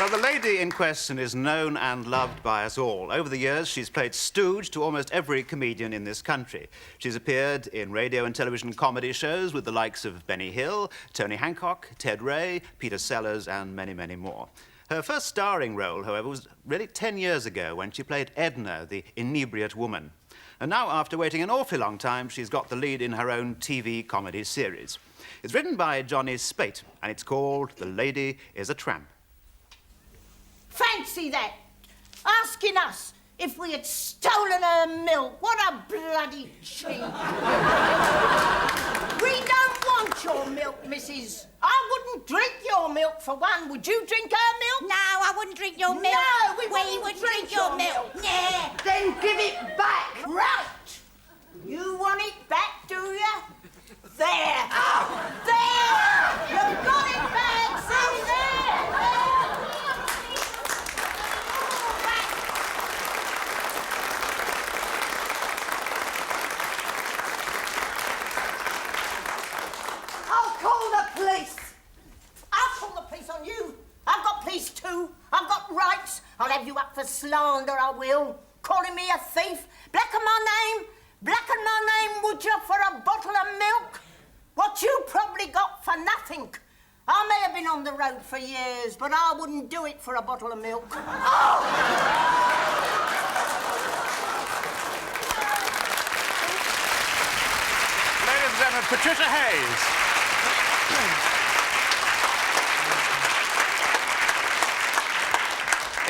Well, the lady in question is known and loved by us all. Over the years, she's played stooge to almost every comedian in this country. She's appeared in radio and television comedy shows with the likes of Benny Hill, Tony Hancock, Ted Ray, Peter Sellers, and many, many more. Her first starring role, however, was really 10 years ago when she played Edna, the inebriate woman. And now, after waiting an awfully long time, she's got the lead in her own TV comedy series. It's written by Johnny Speight, and it's called The Lady is a Tramp. Fancy that! Asking us if we had stolen her milk. What a bloody cheat! We don't want your milk, missus. I wouldn't drink your milk for one. Would you drink her milk? No, I wouldn't drink your milk. No, we wouldn't drink your milk. Yeah. Then give it back. Right. You want it back, do you? There. Oh, there! You've got it back. See there. I'll call the police. I'll call the police on you. I've got police too. I've got rights. I'll have you up for slander, I will. Calling me a thief. Blacken my name, would you, for a bottle of milk? What you probably got for nothing. I may have been on the road for years, but I wouldn't do it for a bottle of milk. Oh! Ladies and gentlemen, Patricia Hayes.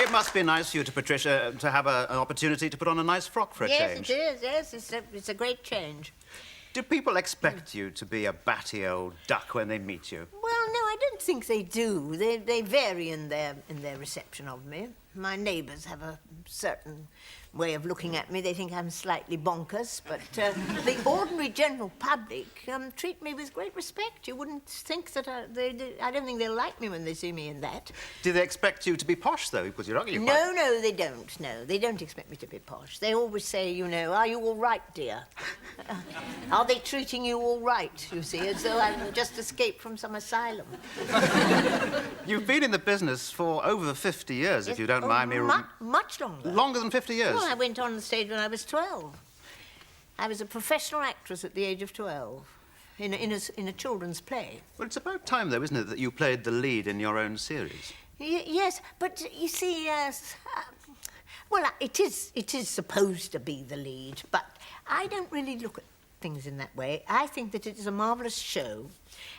It must be nice for you, Patricia, to have an opportunity to put on a nice frock for a change. Yes, it is. Yes, it's a great change. Do people expect you to be a batty old duck when they meet you? Well, no, I don't think they do. They vary in their reception of me. My neighbours have a certain way of looking at me. They think I'm slightly bonkers, but the ordinary general public treat me with great respect. You wouldn't think that I don't think they'll like me when they see me in that. Do they expect you to be posh, though? Because you're not. No, they don't. No, they don't expect me to be posh. They always say, you know, are you all right, dear? Are they treating you all right, you see, as though I've just escaped from some asylum? You've been in the business for over 50 years, if you don't mind me... Much longer. Longer than 50 years? Well, I went on the stage when I was 12. I was a professional actress at the age of 12 in a children's play. Well, it's about time, though, isn't it, that you played the lead in your own series? Yes, but you see, well, it is supposed to be the lead, but I don't really look at things in that way. I think that it is a marvellous show,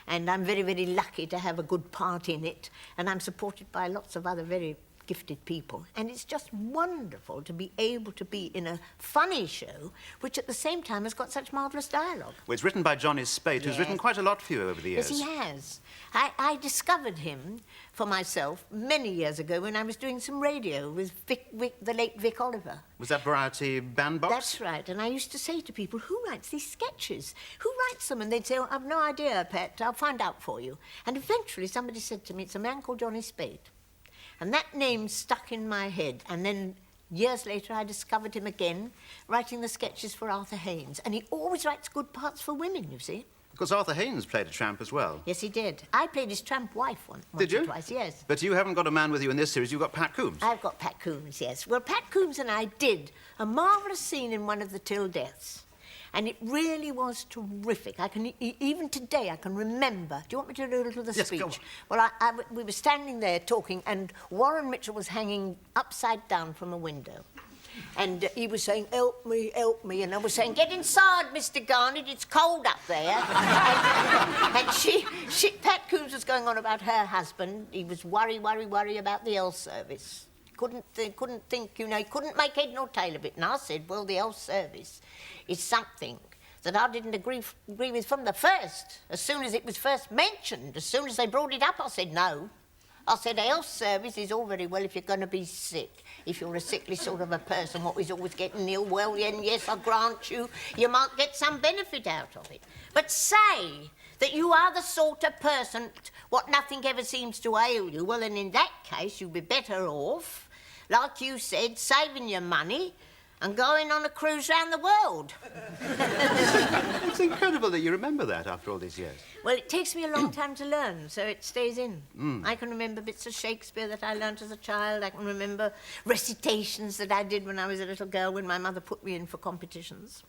and I'm very, very lucky to have a good part in it, and I'm supported by lots of other very gifted people, and it's just wonderful to be able to be in a funny show which at the same time has got such marvellous dialogue. Well, it's written by Johnny Speight, who's written quite a lot for you over the years. Yes, he has. I discovered him for myself many years ago when I was doing some radio with the late Vic Oliver. Was that Variety Bandbox? That's right, and I used to say to people, who writes these sketches? Who writes them? And they'd say, oh, I've no idea, Pat, I'll find out for you. And eventually somebody said to me, it's a man called Johnny Speight. And that name stuck in my head. And then years later, I discovered him again, writing the sketches for Arthur Hayes. And he always writes good parts for women, you see. Because Arthur Hayes played a tramp as well. Yes, he did. I played his tramp wife once Did you? Or twice, yes. But you haven't got a man with you in this series. You've got Pat Coombs. I've got Pat Coombs, yes. Well, Pat Coombs and I did a marvellous scene in one of the Till Deaths. And it really was terrific. Even today, I can remember. Do you want me to do a little of the speech? Go on. Well, we were standing there talking, and Warren Mitchell was hanging upside down from a window. And he was saying, help me, and I was saying, get inside, Mr. Garnett, it's cold up there. and Pat Coombs was going on about her husband. He was worry about the health service. Couldn't think, you know, he couldn't make head nor tail of it. And I said, well, the health service is something that I didn't agree with from the first. As soon as it was first mentioned, as soon as they brought it up, I said no. I said, the health service is all very well if you're going to be sick. If you're a sickly sort of a person, what is always getting ill, well, then, yes, I grant you, you might get some benefit out of it. But say that you are the sort of person what nothing ever seems to ail you, well, then in that case, you'd be better off, like you said, saving your money and going on a cruise round the world. It's incredible that you remember that after all these years. Well, it takes me a long time to learn, so it stays in. I can remember bits of Shakespeare that I learnt as a child. I can remember recitations that I did when I was a little girl when my mother put me in for competitions.